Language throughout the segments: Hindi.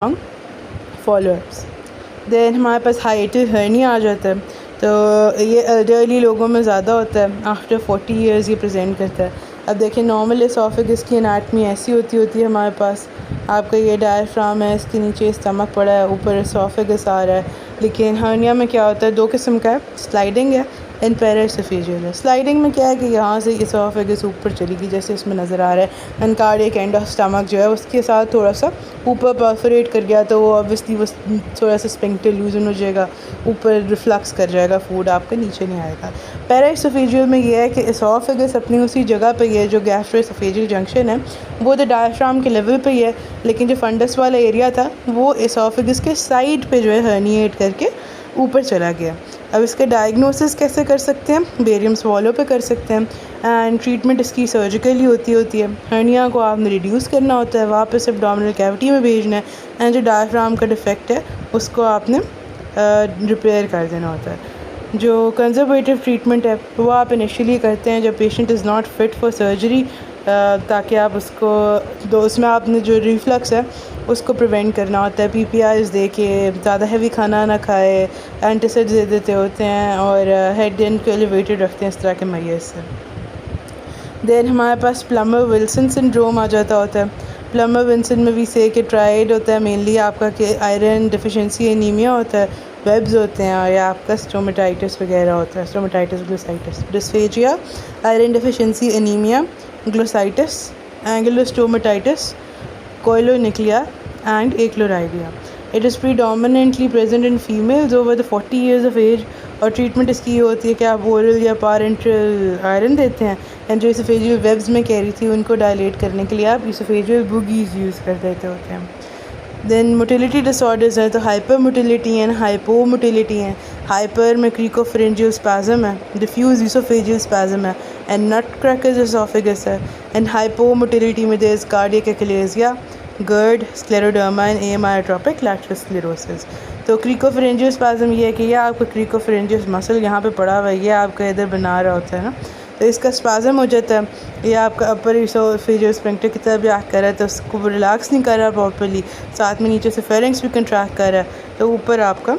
फॉलोअर्स। देन हमारे पास हाइएटल हर्निया आ जाता है, तो ये एल्डरली लोगों में ज़्यादा होता है। आफ्टर 40 ईयर्स ये प्रेजेंट करता है। अब देखिए नॉर्मल एसोफेगस की एनाटमी ऐसी होती है हमारे पास। आपका ये डायफ्राम है, इसके नीचे स्टमक पड़ा है, ऊपर एसोफेगस आ रहा है। लेकिन हर्निया में क्या होता है, दो किस्म का है, स्लाइडिंग है एंड पेराएसोफेजियल है। स्लाइडिंग में क्या है कि यहाँ से एसोफेगस ऊपर चलेगी, जैसे इसमें नज़र आ रहा है। And cardiac end of stomach जो है उसके साथ थोड़ा सा ऊपर परफोरेट कर गया, तो वो ऑब्वियसली वो थोड़ा सा स्पिंक्टर लूजन हो जाएगा, ऊपर रिफ्लक्स कर जाएगा, फूड आपके नीचे नहीं आएगा। पेराएसोफेजियल में ये है कि एसोफेगस अपनी उसी जगह पे ही है जो गैस्ट्रोएसोफेजियल जंक्शन है, वो तो डायफ्राम के लेवल पे ही है, लेकिन जो फंडस वाला एरिया था वो एसोफेगस के साइड पे जो है हर्निएट करके ऊपर चला गया। अब इसका डायग्नोसिस कैसे कर सकते हैं, बेरियम स्वॉलो पे कर सकते हैं। एंड ट्रीटमेंट इसकी सर्जिकली होती है। हर्निया को आपने रिड्यूस करना होता है, वापस एब्डोमिनल कैविटी में भेजना है, एंड जो डायफ्राम का डिफेक्ट है उसको आपने रिपेयर कर देना होता है। जो कंजर्वेटिव ट्रीटमेंट है वो आप इनिशियली करते हैं जब patient is not fit for surgery, ताकि आप उसको उसमें आपने जो रिफ्लक्स है उसको प्रिवेंट करना होता है। PPIs दे के, ज़्यादा हैवी खाना ना खाए, एंटासिड्स दे देते होते हैं, और हेड एंड को एलिवेटेड रखते हैं इस तरह के मैयर्स से। देन हमारे पास प्लमर विल्सन सिंड्रोम आ जाता होता है। प्लमर विल्सन में भी से के ट्राइड होता है मेनली आपका, कि आयरन डिफिशिएंसी एनीमिया होता है, वेब्स होते हैं, और या आपका स्टोमेटाइटिस वगैरह होता है, stomatitis glossitis, dysphagia, iron deficiency anaemia, glossitis, angular stomatitis, koilonychia and achlorhydria. It is predominantly present in females over the 40 years of age, और ट्रीटमेंट इसकी ये होती है कि आप ओरल या पारेंट्रल आयरन देते हैं, एंड जो इसोफेजियल वेब्स में कह रही थी उनको डायलेट करने के लिए आप इसोफेजियल बुगीज़ यूज़ कर देते होते हैं। देन मोटिलिटी डिसऑर्डर्स है, तो hyper motility and hypo motility हैं। हाइपर में क्रिकोफरेंजियल स्पैज़म है, डिफ्यूज इसोफेजियल स्पैज़म है, एंड नट क्रैकर्स एसोफेगस है। एंड हाइपो मोटिलिटी में there is cardiac achalasia, GERD, scleroderma and amyotrophic lateral sclerosis. तो क्रिकोफरेंजियल स्पैज़म ये है कि यह आपका क्रिकोफरेंजियल मसल यहाँ पे पड़ा हुआ है, ये आपका इधर बना रहा होता है ना, तो इसका स्पैज़म हो जाता है। ये आपका अपर इसोफेजियल स्फिंक्टर की तरफ भी एक्ट कर रहा है, तो उसको रिलैक्स नहीं कर रहा प्रॉपर्ली, साथ में नीचे से फेरिंग्स भी कंट्रैक्ट कर रहा है, तो ऊपर आपका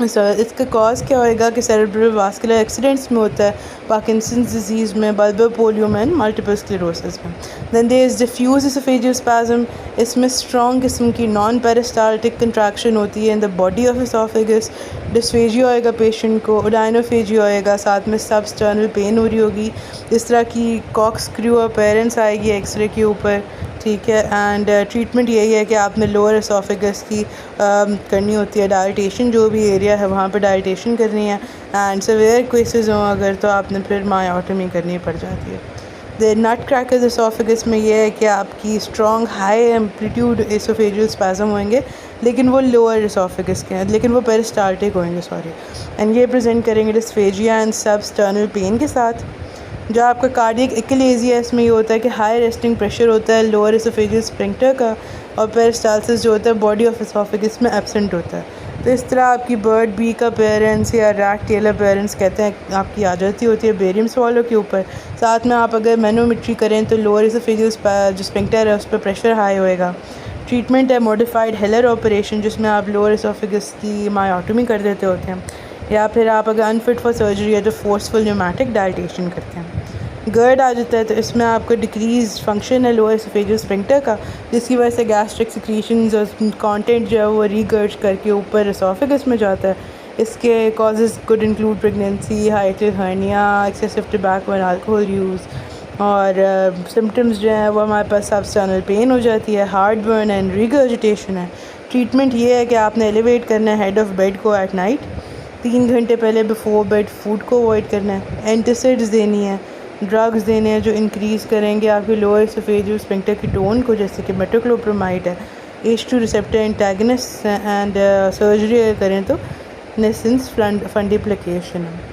इसका कॉज क्या होएगा कि सेरेब्रल वास्कुलर एक्सीडेंट्स में होता है, पार्किंसंस डिजीज़ में, बल्बर पोलियो में, मल्टीपल स्क्लेरोसिस में। Then there is diffuse oesophageal spasm. इसमें स्ट्रॉन्ग किस्म की नॉन पेरिस्टाल्टिक कंट्रैक्शन होती है in the body of oesophagus. Dysphagia होएगा पेशेंट को, ओडाइनोफेजिया होएगा, साथ में सबस्टर्नल पेन हो रही होगी, इस तरह की कॉक्सक्रू अपीयरेंस आएगी एक्सरे के ऊपर, ठीक है। एंड ट्रीटमेंट यही है कि आपने लोअर एसोफेगस की करनी होती है डायलिटेशन, जो भी एरिया है वहाँ पे डायलिटेशन करनी है, एंड सीवियर केसेस हों अगर तो आपने फिर मायोटमी करनी पड़ जाती है। द नट क्रैकर्स एसोफेगस में ये है कि आपकी strong high amplitude oesophageal spasm होंगे, लेकिन वो लोअर एसोफेगस के हैं, लेकिन वो पेरिस्टाल्टिक होंगे, सॉरी, एंड ये प्रेजेंट करेंगे डिस्फेजिया एंड सबस्टर्नल पेन के साथ। जो आपका कार्डियक एक्लेसिया है इसमें ये होता है कि हाई रेस्टिंग प्रेशर होता है लोअर एसोफेजियल स्फिंक्टर का, और पेरिस्टाल्सिस जो होता है बॉडी ऑफ एसोफेगस में एब्सेंट होता है। तो इस तरह आपकी बर्ड बी का पेरेंट्स या रैट टेल अपीयरेंस कहते हैं आपकी आ जाती होती है बेरियम स्वॉलो के ऊपर। साथ में आप अगर मैनोमेट्री करें तो लोअर एसोफेजियल जो स्फिंक्टर है उस पर प्रेशर हाई होएगा। ट्रीटमेंट है मॉडिफाइड हेलर ऑपरेशन, जिसमें आप लोअर एसोफेगस की मायोटमी कर देते होते हैं, या फिर आप अगर अनफिट फॉर सर्जरी है तो फोर्सफुल न्यूमैटिक डायलिटेशन करते हैं। GERD आ जाता है, तो इसमें आपका डिक्रीज फंक्शन है लोअर एसोफेजियल स्फिंक्टर का, जिसकी वजह से गैस्ट्रिक सिक्रीशंस और कंटेंट जो है वो रीगर्ज करके ऊपर एसोफेगस में जाता है। इसके causes could include pregnancy, hiatal hernia, excessive tobacco and alcohol use, और सिम्टम्स जो हैं वो हमारे पास सबस्टर्नल पेन हो जाती है, हार्ट बर्न एंड रीगर्जिटेशन है। ट्रीटमेंट ये है कि आपने एलिवेट करना है हेड ऑफ बेड को एट नाइट, 3 घंटे पहले बिफोर बेड फूड को अवॉइड करना है, एंटासिड्स देनी है, ड्रग्स देने हैं जो इंक्रीज़ करेंगे आपके लोअर एसोफेजियल स्फिंक्टर की टोन को, जैसे कि मेटोक्लोप्रोमाइड है, H2 receptor antagonist, and surgery करें तो नेसेंस फंडिप्लिकेशन है।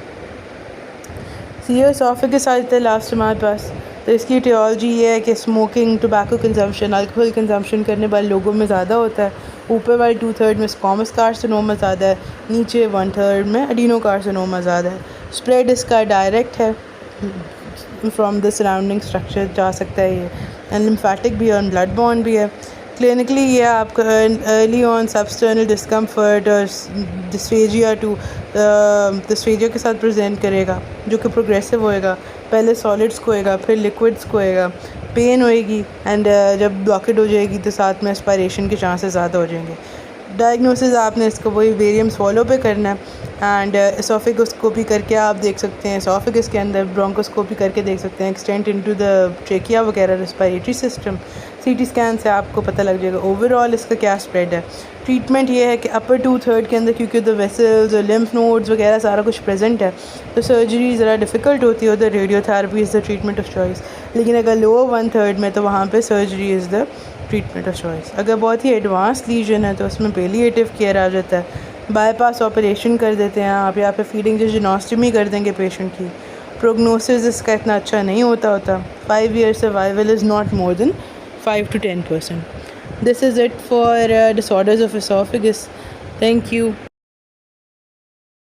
सीवियर एसोफेगस आ जाता है लास्ट हमारे पास, तो इसकी टियोलॉजी ये है कि smoking, tobacco consumption, alcohol consumption करने वाले लोगों में ज़्यादा होता है। ऊपर वाले 2/3 में स्क्वामस कार्सिनोमा ज़्यादा है, नीचे 1/3 में एडिनो कार्सिनोमा ज़्यादा है। स्प्रेड इसका डायरेक्ट है, फ्रॉम द सराउंडिंग स्ट्रक्चर जा सकता है ये, एंड लिम्फेटिक भी है और ब्लड बॉर्न भी है। क्लिनिकली ये आपका अर्ली ऑन सबस्टर्नल डिस्कम्फर्ट और डिस्फेजिया टू डिस्फेजिया के साथ प्रेजेंट करेगा, जो कि प्रोग्रेसिव होएगा। पहले सॉलिड्स को होएगा, फिर लिक्विड्स को होएगा, पेन होएगी एंड जब ब्लॉकेड हो जाएगी तो साथ में एस्पायरेशन के चांसेस ज़्यादा हो जाएंगे। डायग्नोसिस आपने इसको वही वेरियम्स फॉलो पे करना है एंड एसोफेगोस्कोपी करके आप देख सकते हैं, एसोफेगस के अंदर ब्रोंकोस्कोपी करके देख सकते हैं, एक्सटेंट इनटू द ट्रेकिया वगैरह, रेस्पिरेटरी सिस्टम। सीटी स्कैन से आपको पता लग जाएगा ओवरऑल इसका क्या स्प्रेड है। ट्रीटमेंट ये है कि अपर 2/3 के अंदर क्योंकि द वेसल्स और लिम्फ नोड्स वगैरह सारा कुछ प्रेजेंट है तो सर्जरी ज़रा डिफ़िकल्ट होती है, उधर radiotherapy is the treatment of choice. लेकिन अगर लोअर 1/3 में तो वहाँ पे surgery is the treatment of choice. अगर बहुत ही एडवांस लीजन है तो उसमें पेलिएटिव केयर आ जाता है, बाईपास ऑपरेशन कर देते हैं आप, या फिर फीडिंग जेजुनोस्टमी कर देंगे पेशेंट की। प्रोग्नोसिस इसका इतना अच्छा नहीं होता 5 year survival is not more than 5 to 10%. This is it for disorders of esophagus. Thank you.